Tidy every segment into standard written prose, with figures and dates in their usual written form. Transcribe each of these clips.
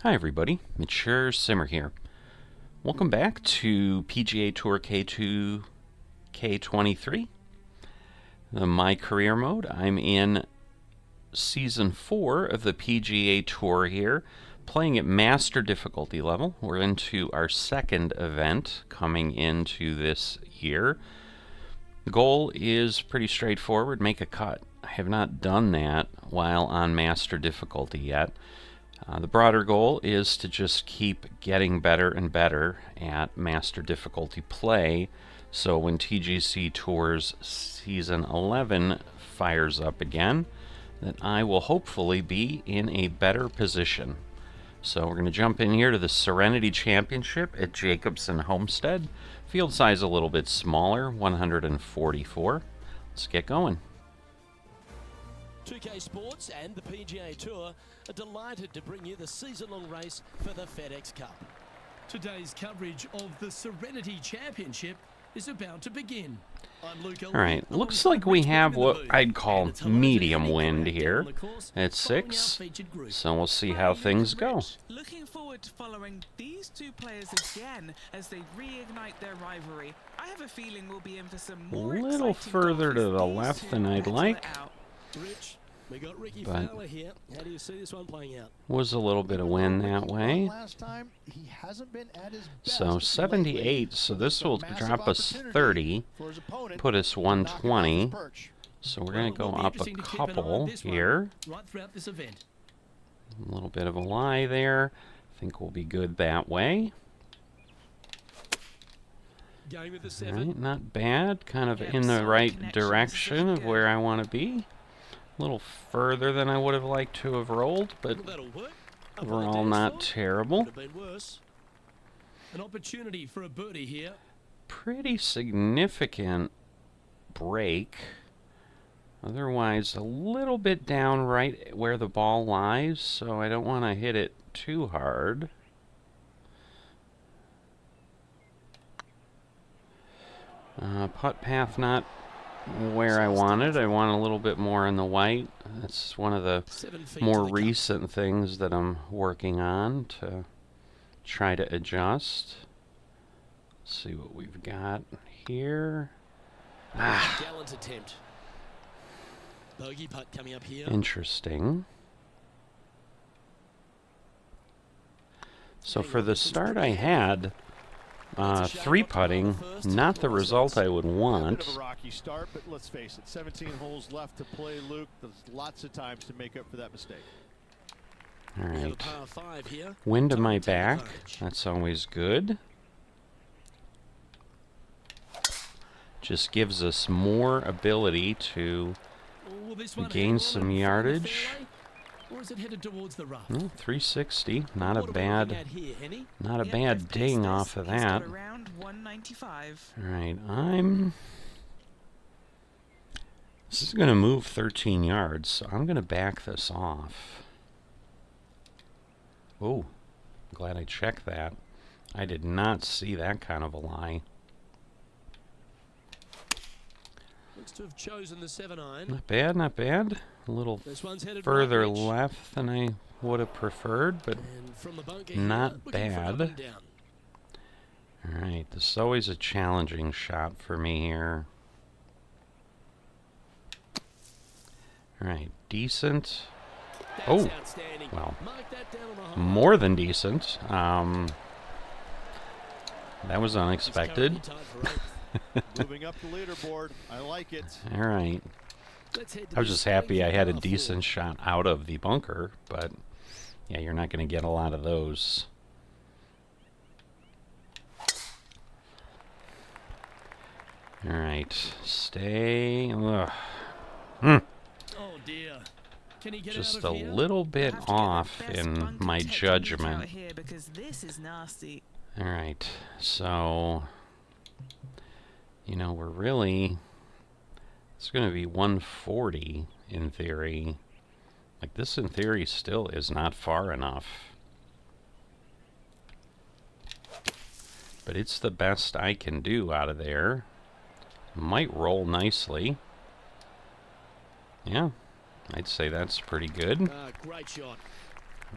Hi everybody, Mature Simmer here. Welcome back to PGA Tour K23, the My Career mode. I'm in Season 4 of the PGA Tour here, playing at Master difficulty level. We're into our second event coming into this year. The goal is pretty straightforward, make a cut. I have not done that while on Master difficulty yet. The broader goal is to just keep getting better and better at Master difficulty play, so when TGC Tours Season 11 fires up again, that I will hopefully be in a better position. So we're going to jump in here to the Serenity Championship at Jacobson Homestead. Field size a little bit smaller, 144. Let's get going. 2K Sports and the PGA Tour are delighted to bring you the season-long race for the FedEx Cup. Today's coverage of the Serenity Championship is about to begin. I'm Luke. Alright, looks like we have what I'd call medium wind here at 6, so we'll see how things go. Looking forward to following these two players again as they reignite their rivalry. I have a feeling we'll be in for some more a little further to the left than I'd like. Rich, we got Ricky But Fowler here. How do you see this one playing out? Was a little bit of wind that way. Last time, he hasn't been at his best So 78, so this will drop us 30, put us 120. So we're going to go up a couple here. Right throughout this event. A little bit of a lie there. I think we'll be good that way. Going with the All 7. right, not bad. Kind of in the right direction of where I want to be. A little further than I would have liked to have rolled, but That'll work. overall not terrible. Could have been worse. An opportunity for a birdie here. Pretty significant break. Otherwise, a little bit down right where the ball lies, so I don't want to hit it too hard. Putt path not where I wanted. I want a little bit more in the white. That's one of the 7 feet more to the cup. recent things that I'm working on to try to adjust. Let's see what we've got here. Gallant attempt. Bogey putt coming up here. Interesting. So for the start I had, 3 putting, not the result I would A bit want. of a rocky start, but let's face it, 17 holes left to play, Luke. There's lots of times to make up for that mistake. All We have a right. par 5 here. Wind to my Time to take back. advantage. That's always good. Just gives us more ability to Will this one gain hang on some and find the yardage. fairway, or is it headed towards the rough? 360. Not What a are we looking bad, at here, Henny? not a Yep, bad I've ding placed off this. of He's got that. around 195. All right, this is going to move 13 yards, so I'm going to back this off. Oh, glad I checked that. I did not see that kind of a lie. Looks to have chosen the 7-iron. Not bad, not bad. A little This one's headed further right, Rich. left than I would have preferred, but And from the bunker not here, looking for an up bad. and down. all right, this is always a challenging shot for me here. All right, decent. That's Oh, outstanding. well, Mark that down on the hole. more than decent. That was He's unexpected. currently tied for 8th. Moving up the leaderboard, I like it. All right. Let's head to I was the just happy I had a par 4. decent shot out of the bunker, but yeah, you're not going to get a lot of those. All right, stay. Ugh. Oh dear. Can he get Just out a of here? little bit Have to get the off best in bunker my technique judgment. out here because this is nasty. All right, so you know we're really. It's going to be 140 in theory. Like this in theory still is not far enough. But it's the best I can do out of there. Might roll nicely. Yeah, I'd say that's pretty good. Great shot.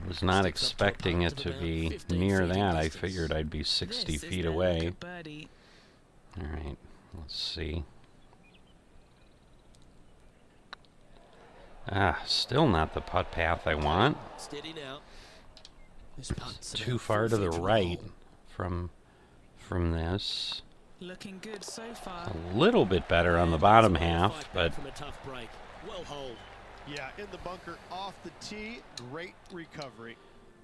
Was not expecting it to be near that. I figured I'd be 60 feet away. All right, let's see. Still not the putt path I want. Steady now. It's too far to the right from this. Looking good so far. A little bit better on the bottom half, but from a tough break. Well holed. Yeah, in the bunker off the tee, great recovery.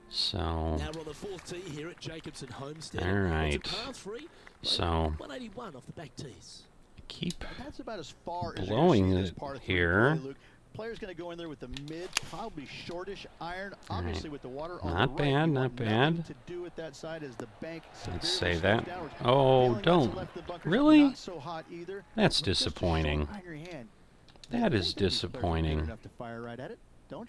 so Now we're on the fourth tee here at Jacobson Homestead. all right. It's a par 3, So 181 off the back tees. keep That's about as far as blowing you're gonna see it this par 3 here. play, Luke. Player's going to go in there with the mid, probably shortish iron. All right. Obviously, with the water on Not the right, bad, you not want bad. nothing to do with that side as the bank Let's severely say slopes that. downwards. Oh, Feeling don't. to left the bunker's Really? not so hot either. That's Look just a short disappointing. on your hand. That You is think these players are good disappointing. enough to fire right at it, don't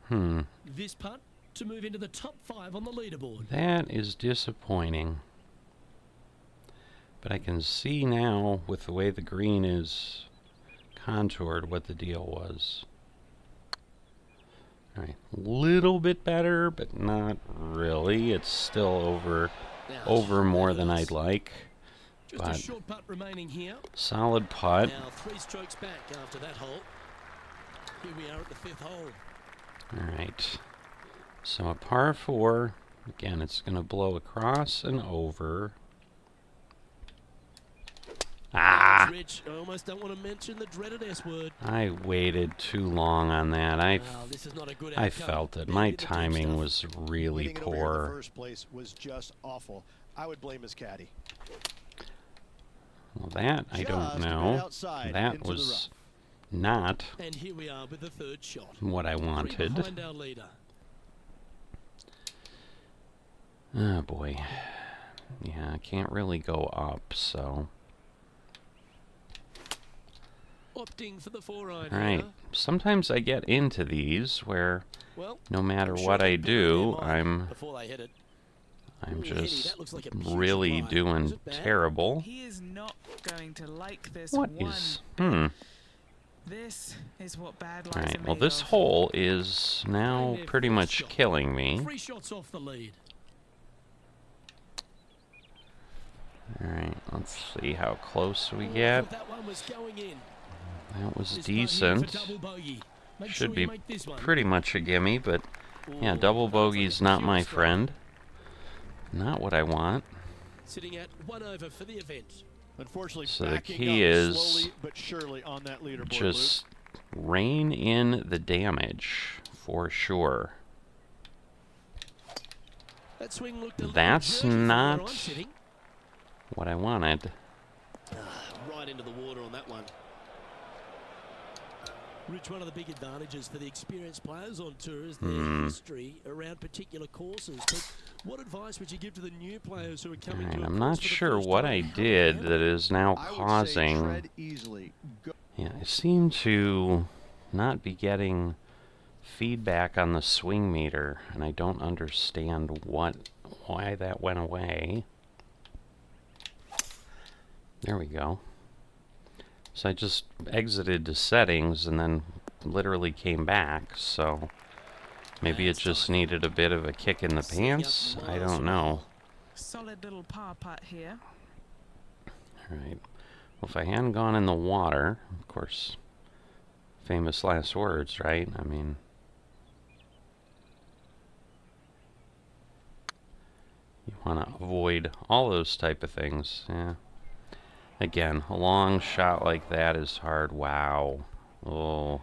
you? This putt to move into the top 5 on the leaderboard. That is disappointing. But I can see now, with the way the green is contoured, what the deal was. All right, little bit better, but not really. It's still over more than I'd like. Just But a short putt remaining here. solid putt. Now 3 strokes back after that hole. Here we are at the 5th hole. All right. So a par 4. Again, it's going to blow across and over. Rich, I almost don't want to mention the dreaded S word. I waited too long on that. This is not a good I outcome. felt it. Maybe My the deep timing stuff. was really Getting it over here in the poor. first place was just awful. I would blame his caddy. Well, that I Just don't a bit know. outside That into the was not And here we are with the 3rd shot. what I 3 wanted. behind our leader. Oh boy. Yeah, I can't really go up, so. Opting for the 4-iron All right. here. Sometimes I get into these where Well, no matter I'm sure what they I put it in do, their mind I'm before they hit it. I'm Ooh, Eddie, just that looks like a huge really drive. Was doing it bad? terrible. He is not going to like this What one. is This is what bad lies All are right. Well, made this of. hole is now their pretty first much shot. killing me. 3 shots off the lead. All right. Let's see how close we Oh, I get. thought that one was going in. That was This putt here for decent. double bogey. Make Should sure you be make this one. pretty much a gimme, but yeah, Ooh, double that looks like bogey's a not huge my strike. friend. Not what I want. Sitting at 1 over for the event. Unfortunately, So the backing key up is slowly but surely on that leaderboard. Just rein in the damage for sure. That swing looked a little That's jerky from where not I'm sitting. what I wanted. Right into the water on that one. Rich, one of the big advantages for the experienced players on tour is their history around particular courses. But what advice would you give to the new players who are coming Alright, to a I'm course not for the sure first what time? I How do they did handle that it? is now I would say causing. tread easily. Go. Yeah, I seem to not be getting feedback on the swing meter, and I don't understand why that went away. There we go. So I just exited to settings and then literally came back, so maybe it just needed a bit of a kick in the pants. I don't know. Solid little par putt here. Alright. Well, if I hadn't gone in the water, of course, famous last words, right? I mean, you want to avoid all those type of things. Yeah. Again, a long shot like that is hard. Wow. Oh.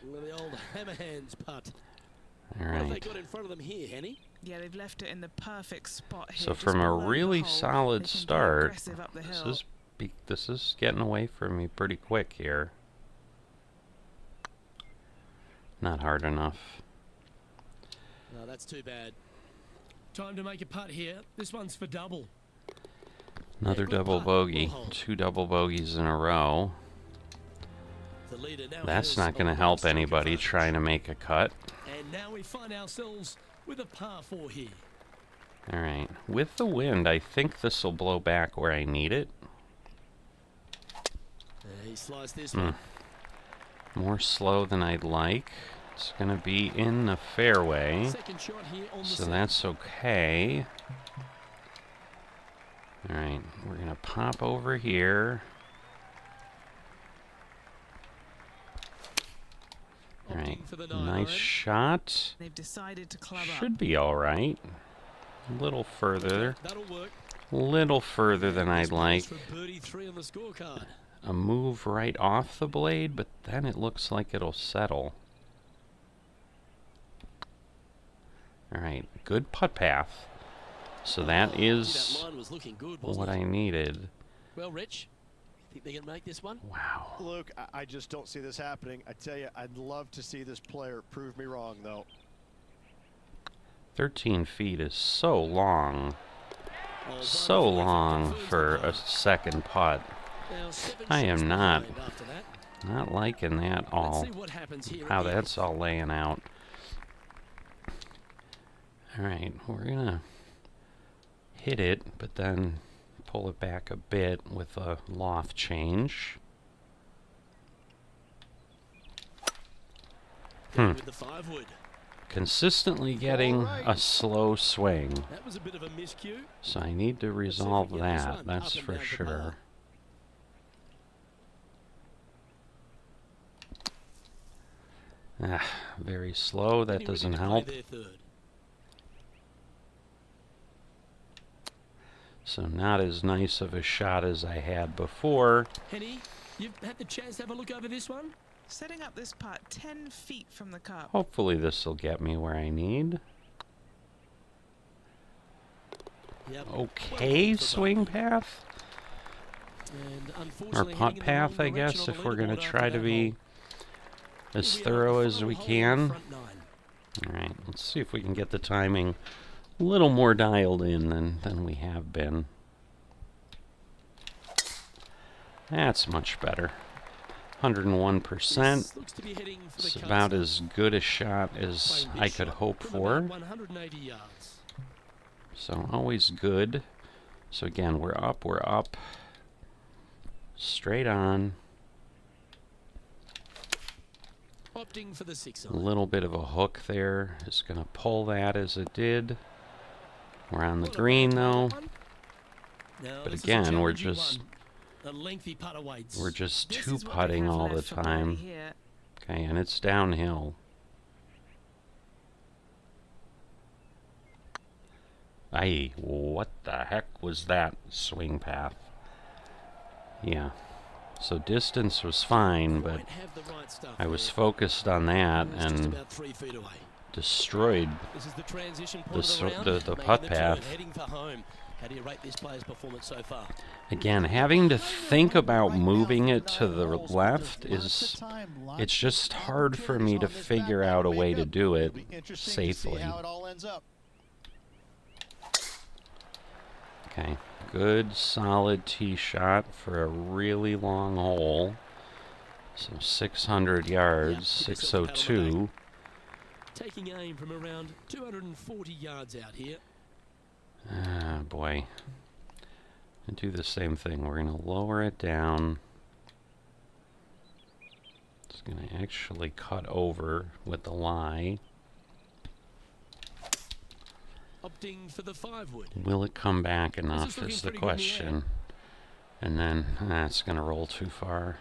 The old hammer hands putt. All What have they right. got in front of them here, Henny? Yeah, they've left it in the perfect spot here. So just from a below the really hole. solid They can be start, aggressive up the this hill. is getting away from me pretty quick here. Not hard enough. No, that's too bad. Time to make a putt here. This one's for double. Another good double putt. bogey. Well hole. 2 double bogeys in a row. The leader now That's has not going to a help one-stroke anybody advantage. trying to make a cut. And now we find ourselves with a par 4 here. All right. With the wind, I think this will blow back where I need it. He sliced this one. More slow than I'd like. It's going to be in the fairway, Second shot here on the so set. that's okay. All right, we're going to pop over here. All right, Opting for the nice 9-iron. shot. They've decided to club up. Should be all right. A little further. That'll work. Little further than I'd This like. one's for birdie 3 on the scorecard. A move right off the blade, but then it looks like it'll settle. All right, good putt path. So that is That line was looking good, wasn't what it? I needed. Well, Rich, you think they're going to make this one? Wow. Luke, I just don't see this happening. I tell you, I'd love to see this player prove me wrong, though. 13 feet is so long. Oh, So one long confirms for the a par. second putt. Now, 7 I shots am not behind after that. Not liking that Let's all. see what happens here. How at the end. that's all laying out. All right, we're gonna hit it, but then pull it back a bit with a loft change. With the 5-wood. Consistently getting a slow swing, That was a bit of a miscue. so I need to Let's see if we resolve can get this that, one that's up and for down to sure. par. Very slow, that Getting ready doesn't to play help. their third. So not as nice of a shot as I had before. Henny, you've had the chance to have a look over this one? Setting up this putt 10 feet from the cup. Hopefully this will get me where I need. Yep. Okay, Well, for swing bogey. path. And Or unfortunately putt heading in the path, wrong I guess, direction on if the we're going to leaderboard try after to that be hole. as Here we are, thorough the as we final hole, can. front 9. Alright, let's see if we can get the timing a little more dialed in than we have been. That's much better. 101%. This looks to be heading for the It's cuts. about as good a shot as Playing I this could shot hope from for. about 180 yards. So always good. So again, we're up. Straight on. Opting for the 6 A iron. little bit of a hook there. Just going to pull that as it did. We're on the Not a green bad play, though. that one. Now, But this is a again, we're challenging just one. A lengthy putt awaits. we're just This two is what they putting have all the left for birdie time. here. Okay, and it's downhill. Aye, what the heck was that swing path? Yeah. So distance was fine, but Might have the right stuff I was there. focused on that It's just and about 3 feet away. destroyed This is the transition point the of so- the round. the making putt turn, path. heading for home. How do you rate this player's performance so far? Again, having to think about moving it to the left is, it's just hard for me to figure out a way to do it safely. How it all ends up. Okay, good solid tee shot for a really long hole. So 600 yards, Yeah, give yourself a pat on the 602. Taking aim from around 240 yards out here. Ah, boy. And do the same thing. We're going to lower it down. It's going to actually cut over with the lie. Opting for the 5-wood. Will it come back enough looking is the pretty good in the air. question. And then it's going to roll too far.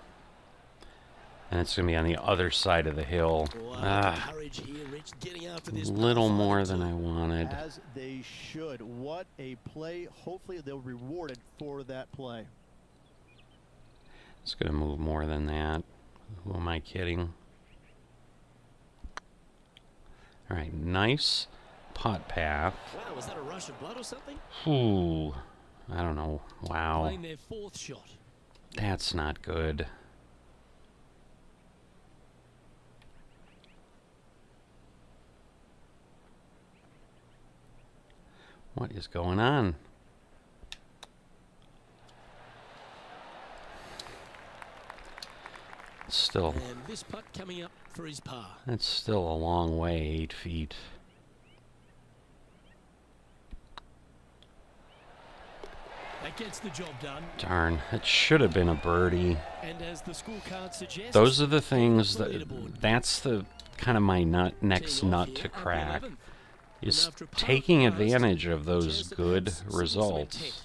And it's going to be on the other side of the hill. Wow, courage here, Rich, getting after A this. little par more five than too. I wanted. As they should. What a play. Hopefully they'll be rewarded for that play. It's going to move more than that. Who am I kidding? All right, nice putt path. Wow, was that a rush of blood or something? Ooh, I don't know. Wow, Playing their 4th shot. that's not good. What is going on? Still, And this putt coming up for his par. that's still a long way, 8 feet. That gets the job done. Darn, it should have been a birdie. And as the scorecard suggests, Those are the things the that, leaderboard. that's the kind of my next nut to crack, is taking advantage of those good results.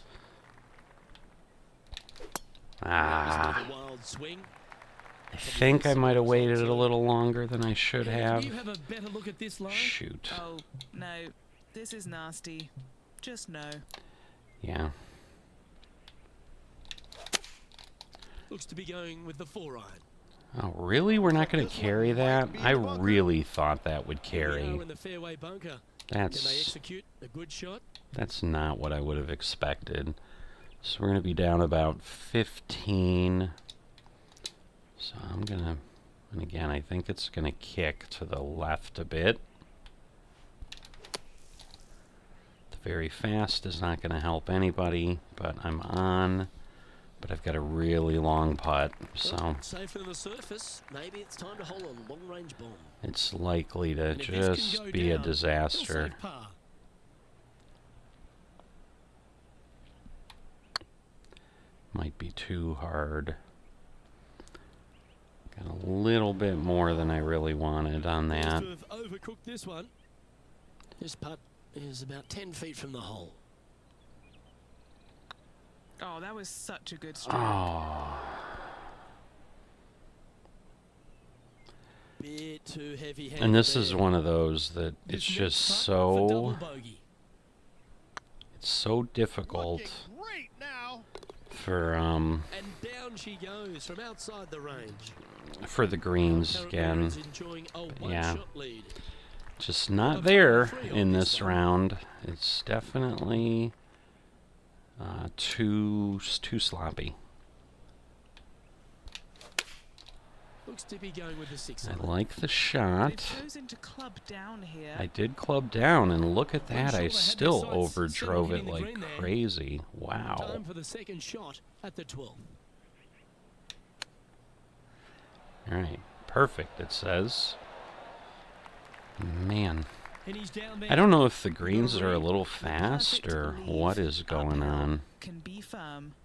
Ah. I think I might have waited a little longer than I should have. Shoot. Oh, no. This is nasty. Just no. Yeah. Looks to be going with the 4-iron. Oh, really? We're not going to carry that? I really thought that would carry. In the fairway bunker. That's Can they execute a good shot? That's not what I would have expected. So we're going to be down about 15. So I'm going to, and again, I think it's going to kick to the left a bit. The very fast is not going to help anybody, but I'm on. But I've got a really long putt, so safer than the surface. Maybe it's time to hold a long-range bomb. It's likely to just be a disaster. Might be too hard. Got a little bit more than I really wanted on that. Overcooked this one. This putt is about 10 feet from the hole. Oh, that was such a good stroke. Oh. Bit too heavy-handed. And this is one of those that it's just so... It's so difficult for and down she goes from outside the range. For the greens again. Yeah. Just not there in this round. It's definitely too sloppy. Looks to be going with the 6. I like the shot. Chosen to club down here. I did club down, and look at that. I still overdrove it like crazy. Wow. Time for the second shot at the 12. All right. Perfect, it says. Man. I don't know if the greens are a little fast or what is going on. Can be firm.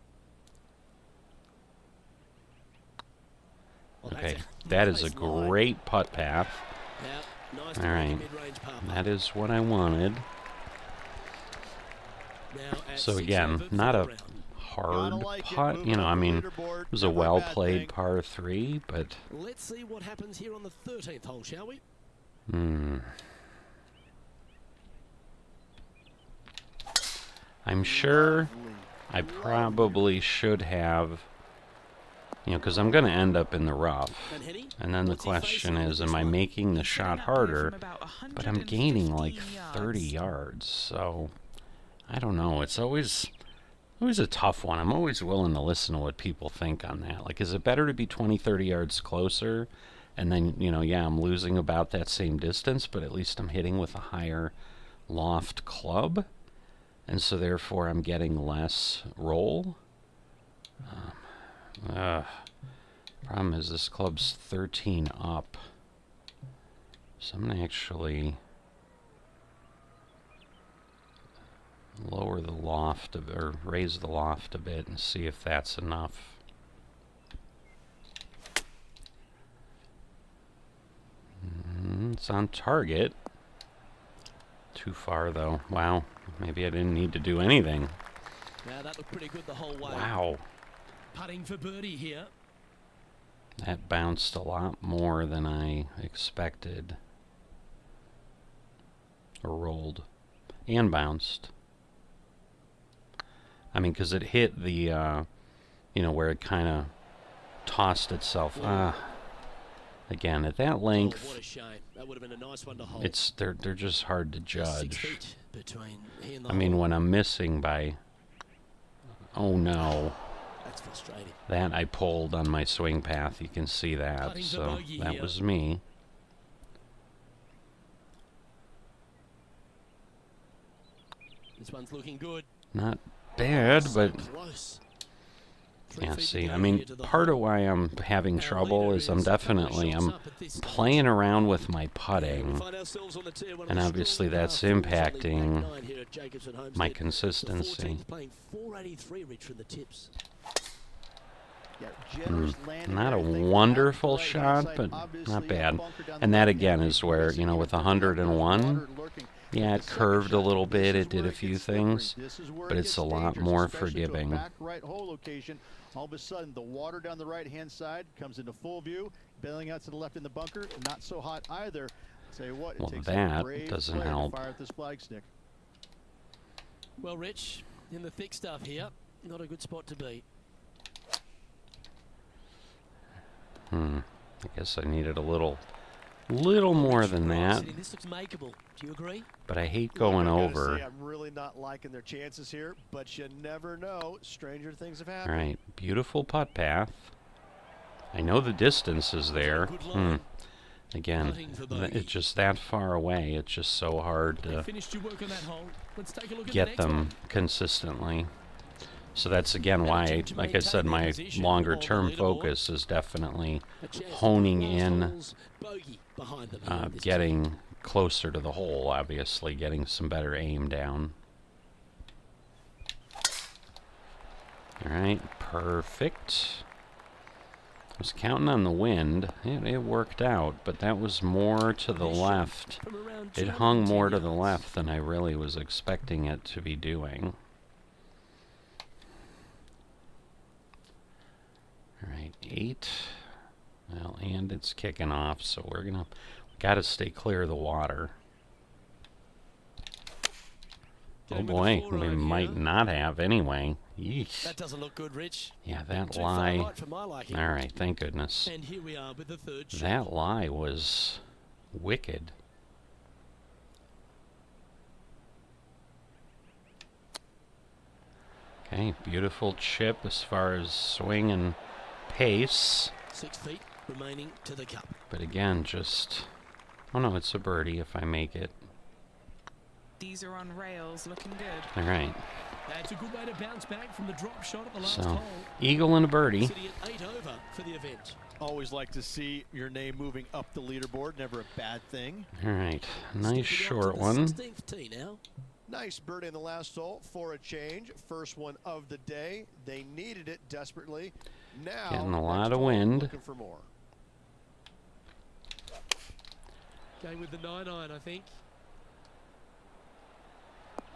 Okay, that is a great putt path. All right, that is what I wanted. So again, not a hard putt, you know, I mean, it was a well-played par 3, but... Let's see what happens here on the 13th hole, shall we? I'm sure I probably should have, you know, because I'm going to end up in the rough. And then the question is, am I making the shot harder? But I'm gaining like 30 yards, so I don't know. It's always a tough one. I'm always willing to listen to what people think on that. Like, is it better to be 20, 30 yards closer? And then, you know, yeah, I'm losing about that same distance, but at least I'm hitting with a higher loft club. And so therefore I'm getting less roll. Problem is this club's 13 up. So I'm going to actually lower the loft, or raise the loft a bit and see if that's enough. It's on target. Too far though. Wow. Maybe I didn't need to do anything. Now that looked pretty good the whole way. Wow. Putting for birdie here. That bounced a lot more than I expected. Or rolled. And bounced. I mean, because it hit the, you know, where it kind of tossed itself. Again, at that length, what a shame. That would have been a nice one to hold. they're just hard to judge. 6 feet between here and the I mean, hole. when I'm missing by, oh no, That's frustrating. that I pulled on my swing path. You can see that. So that was me. This one's looking good. Not bad, but Close. yeah, see, I mean, part of why I'm having trouble is I'm playing around with my putting, and obviously that's impacting my consistency. Not a wonderful shot, but not bad. And that again is where, you know, with 101, yeah, it curved a little bit, it did a few things, but it's a lot more forgiving. All of a sudden, the water down the right-hand side comes into full view, bailing out to the left in the bunker. Not so hot either. Tell you what, it takes that a brave doesn't player to help. fire at this flag stick. Well, Rich, in the thick stuff here, not a good spot to be. I guess I needed a little more than that. This looks makeable. Do you agree? But I hate going over. I'm really not liking their chances here, but you never know. Stranger things have All happened. right, beautiful putt path. I know the distance is there. Again, it's just that far away. It's just so hard to get them consistently. So that's again why, like I said, my longer term focus is definitely honing in, getting closer to the hole, obviously, getting some better aim down. All right, perfect. I was counting on the wind. It worked out, but that was more to the left. It hung more to the left than I really was expecting it to be doing. All right, 8. Well, and it's kicking off, so we got to stay clear of the water. Oh boy, we might not have anyway. Yeesh. That doesn't look good, Rich. Yeah, that lie. Right for my liking. All right, thank goodness. And here we are with the third shot. That lie was wicked. Okay, beautiful chip as far as swing and pace. 6 feet remaining to the cup. But again, just... Oh no, it's a birdie if I make it. These are on rails, looking good. All right. That's a good way to bounce back from the drop shot at the last So, hole. eagle and a birdie. Sitting at 8 over for the event. Always like to see your name moving up the leaderboard. Never a bad thing. All right, nice Stepping up short to the one. 16th tee now. Nice birdie in the last hole for a change. First one of the day. They needed it desperately. Now, Getting a lot next of hole, wind. Looking for more. Going with the 9-iron, I think.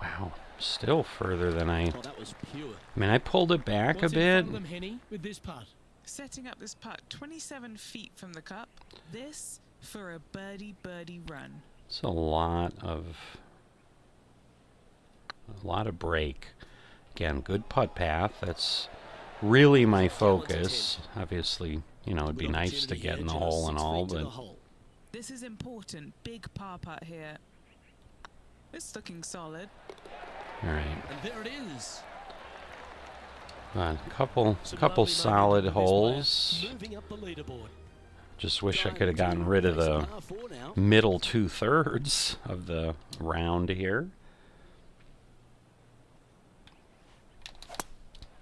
Wow, still further than I... Oh, that was pure. I mean, I pulled it back What's a in bit. front of them, Henny, with this putt? Setting up this putt 27 feet from the cup. This for a birdie run. It's a lot of break. Again, good putt path. That's really my focus. Obviously, you know, it'd be nice to get in the hole and all, but This is important. Big par putt here. It's looking solid. all right. And there it is. A couple Some lovely solid moment with this player, holes. moving up the leaderboard. Just wish I could have gotten rid of the middle 2/3 of the round here.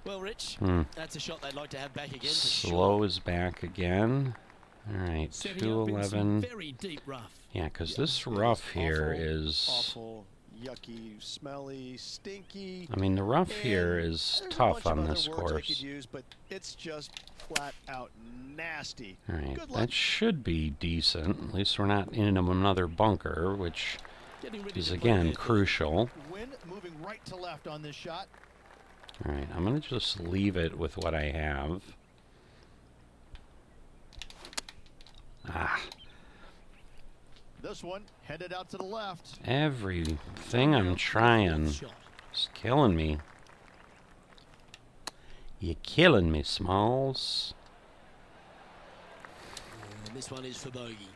Well, Rich, that's a shot they'd like to have back again. Slow is back again. All right, Setting up in some 211. very deep rough. Yeah, because this rough here Awful, is... awful, yucky, smelly, stinky. I mean, the rough here and is there's a tough bunch of on other this words I could course. use, but it's just flat out nasty. All right, Good luck. that should be decent. At least we're not in another bunker, which Getting ready is, to play again, their crucial. Wind moving right to left on this shot. All right, I'm going to just leave it with what I have. Ah, This one headed out to the left. everything I'm trying shot. is killing me. You're killing me, Smalls. And this one is for bogey.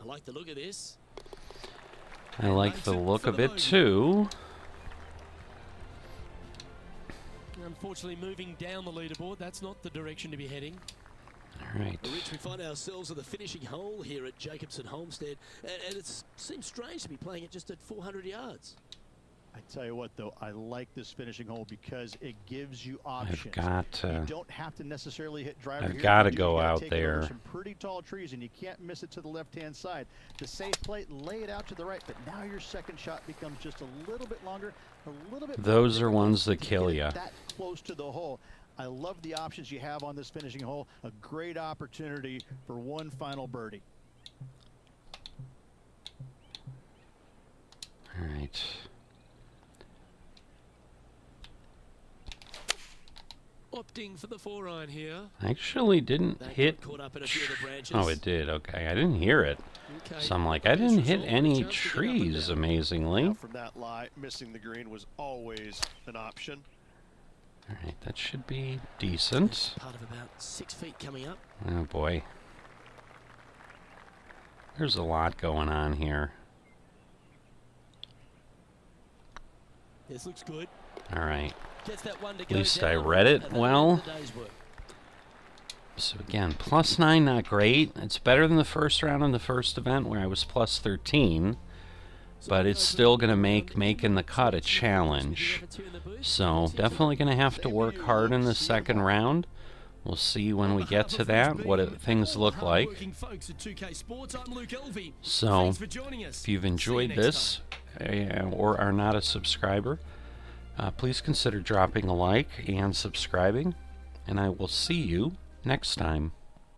I like the look of this. I like the look of it, too. Unfortunately, moving down the leaderboard, that's not the direction to be heading. All right. Rich, we find ourselves at the finishing hole here at Jacobson Homestead, and it seems strange to be playing it just at 400 yards. I tell you what, though, I like this finishing hole because it gives you options. I've got to. You don't have to necessarily hit driver. I've here. got to You go gotta out take it over there. some pretty tall trees, and you can't miss it to the left-hand side. The safe plate, lay it out to the right, but now your second shot becomes just a little bit longer, a little bit. Those are ones that kill you. That close to the hole. I love the options you have on this finishing hole. A great opportunity for one final birdie. All right. Opting for the 4-iron here. I actually didn't That hit. got caught up in a few of the branches. Oh, it did. Okay, I didn't hear it. Okay. So I'm like, I didn't hit any trees, amazingly. Now from that lie, missing the green was always an option. All right, that should be decent. Part of about 6 feet coming up. Oh boy. There's a lot going on here. This looks good. All right. Gets that one to At go least I down, read it and that'll well. end the day's work. So again, +9, not great. It's better than the first round in the first event where I was +13, but it's still going to make making the cut a challenge. So definitely going to have to work hard in the second round. We'll see when we get to that what things look like. So if you've enjoyed this or are not a subscriber, please consider dropping a like and subscribing, and I will see you next time.